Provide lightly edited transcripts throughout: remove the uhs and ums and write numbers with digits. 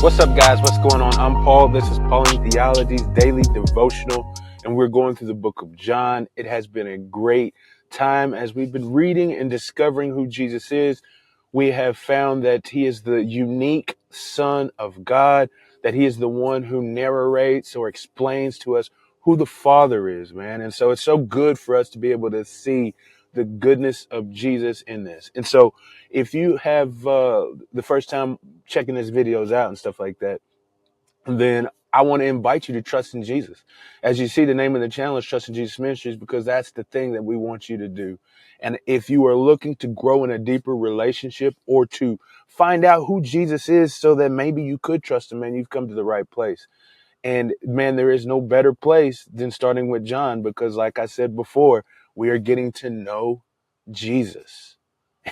What's up, guys? What's going on? I'm Paul. This is Pauline Theology's daily devotional, and we're going through the book of John. It has been a great time as we've been reading and discovering who Jesus is. We have found that he is the unique Son of God, that he is the one who narrates or explains to us who the Father is, man. And so it's so good for us to be able to see the goodness of Jesus in this. And so if you have the first time checking his videos out and stuff like that, then I want to invite you to trust in Jesus. As you see, the name of the channel is Trust in Jesus Ministries, because that's the thing that we want you to do. And if you are looking to grow in a deeper relationship or to find out who Jesus is so that maybe you could trust him, man, you've come to the right place. And man, there is no better place than starting with John, because like I said before, we are getting to know Jesus.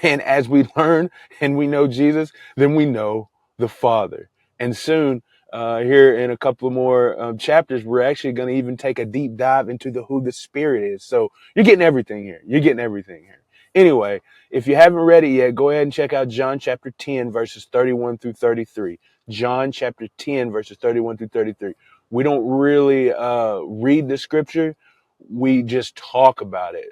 And as we learn and we know Jesus, then we know the Father. And soon, here in a couple more chapters, we're actually going to even take a deep dive into who the Spirit is. So you're getting everything here. You're getting everything here. Anyway, if you haven't read it yet, go ahead and check out John chapter 10, verses 31 through 33. John chapter 10, verses 31 through 33. We don't really read the scripture. We just talk about it.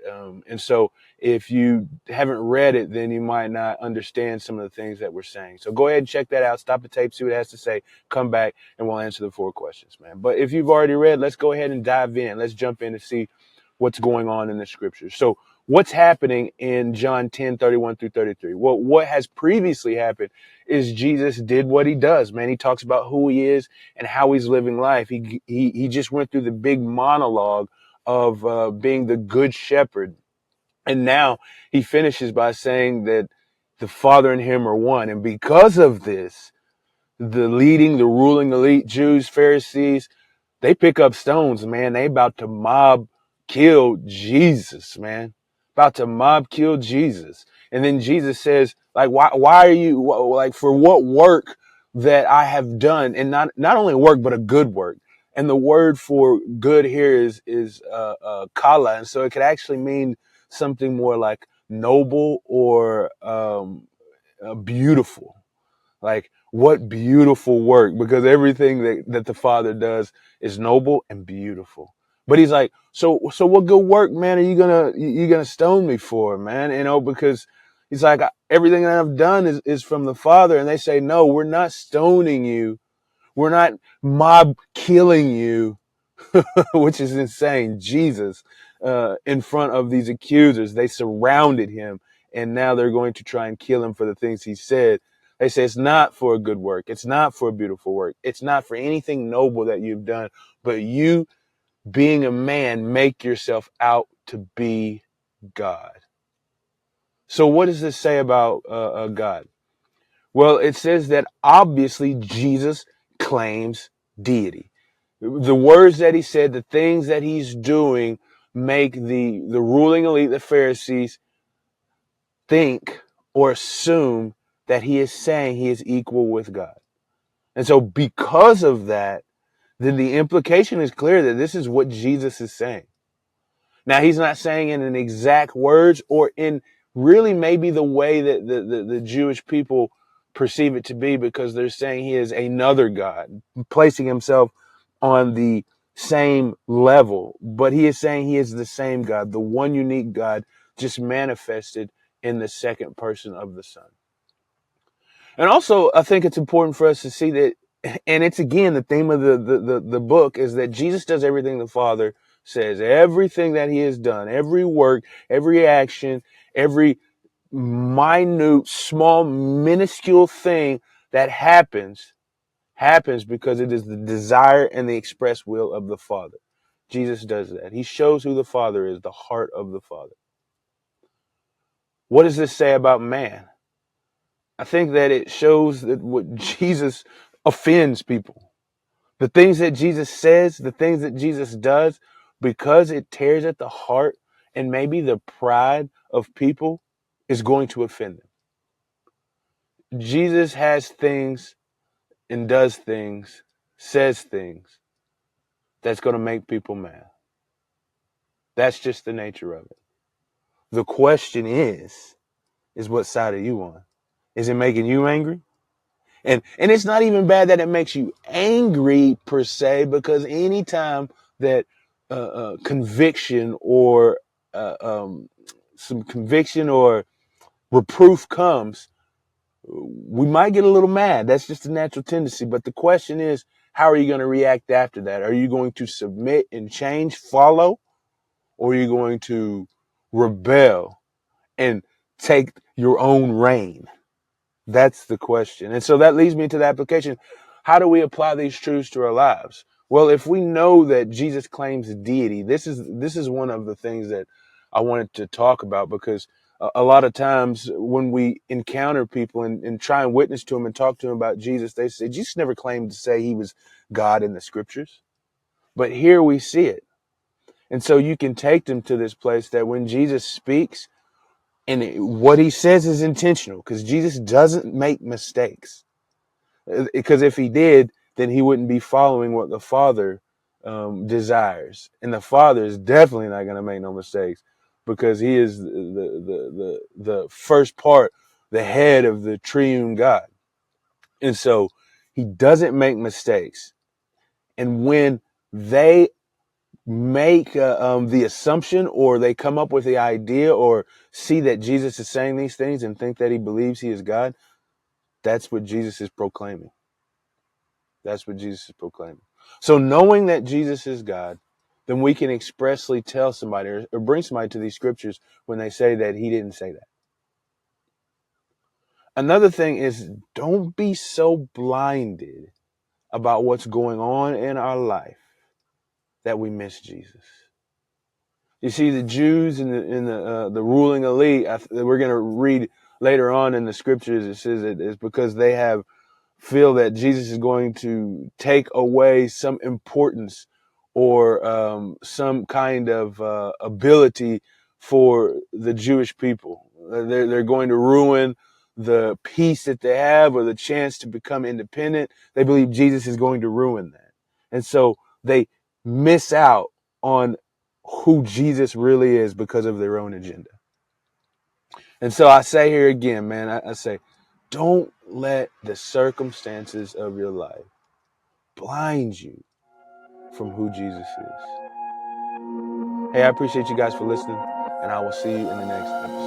And so if you haven't read it, then you might not understand some of the things that we're saying. So go ahead and check that out. Stop the tape, see what it has to say, come back, and we'll answer the 4 questions, man. But if you've already read, let's go ahead and dive in. Let's jump in and see what's going on in the scriptures. So what's happening in John 10, 31 through 33? Well, what has previously happened is Jesus did what he does, man. He talks about who he is and how he's living life. He just went through the big monologue of being the good shepherd. And now he finishes by saying that the Father and him are one. And because of this, the ruling elite Jews, Pharisees, they pick up stones, man. They about to mob kill Jesus, man. About to mob kill Jesus. And then Jesus says, like, why are you, like, for what work that I have done? And not only work, but a good work. And the word for good here is kala. And so it could actually mean something more like noble or beautiful. Like, what beautiful work, because everything that the Father does is noble and beautiful. But he's like, so what good work, man, are you gonna stone me for, man? You know, because he's like, everything that I've done is from the Father. And they say, no, we're not stoning you. We're not mob killing you, which is insane. Jesus, in front of these accusers, they surrounded him, and now they're going to try and kill him for the things he said. They say it's not for a good work. It's not for a beautiful work. It's not for anything noble that you've done, but you, being a man, make yourself out to be God. So what does this say about God? Well, it says that obviously Jesus claims deity. The words that he said, the things that he's doing, make the ruling elite, the Pharisees, think or assume that he is saying he is equal with God. And so because of that, then the implication is clear that this is what Jesus is saying. Now, he's not saying it in exact words or in really maybe the way that the Jewish people perceive it to be, because they're saying he is another God, placing himself on the same level. But he is saying he is the same God, the one unique God, just manifested in the second person of the Son. And also, I think it's important for us to see that, and it's again the theme of the book, is that Jesus does everything the Father says. Everything that he has done, every work, every action, every minute, small, minuscule thing that happens because it is the desire and the express will of the Father. Jesus does that. He shows who the Father is, the heart of the Father. What does this say about man? I think that it shows that what Jesus offends people. The things that Jesus says, the things that Jesus does, because it tears at the heart and maybe the pride of people, is going to offend them. Jesus has things and does things, says things that's going to make people mad. That's just the nature of it. The question is what side are you on? Is it making you angry? And it's not even bad that it makes you angry per se, because anytime that conviction or some conviction or reproof comes, we might get a little mad. That's just a natural tendency. But the question is, how are you going to react after that? Are you going to submit and change, follow, or are you going to rebel and take your own reign? That's the question. And so that leads me to the application. How do we apply these truths to our lives? Well, if we know that Jesus claims deity, this is one of the things that I wanted to talk about, because a lot of times when we encounter people and try and witness to them and talk to them about Jesus, they say, Jesus never claimed to say he was God in the scriptures. But here we see it. And so you can take them to this place that when Jesus speaks, and what he says is intentional, because Jesus doesn't make mistakes. Because if he did, then he wouldn't be following what the Father desires. And the Father is definitely not going to make no mistakes, because he is the first part, the head of the triune God. And so he doesn't make mistakes. And when they make the assumption, or they come up with the idea, or see that Jesus is saying these things and think that he believes he is God, that's what Jesus is proclaiming. That's what Jesus is proclaiming. So knowing that Jesus is God, then we can expressly tell somebody, or bring somebody to these scriptures when they say that he didn't say that. Another thing is, don't be so blinded about what's going on in our life that we miss Jesus. You see, the Jews and the ruling elite, we're going to read later on in the scriptures, it says that it's because they feel that Jesus is going to take away some importance, or some kind of ability for the Jewish people. They're going to ruin the peace that they have, or the chance to become independent. They believe Jesus is going to ruin that. And so they miss out on who Jesus really is because of their own agenda. And so I say here again, man, I say, don't let the circumstances of your life blind you from who Jesus is. Hey, I appreciate you guys for listening, and I will see you in the next episode.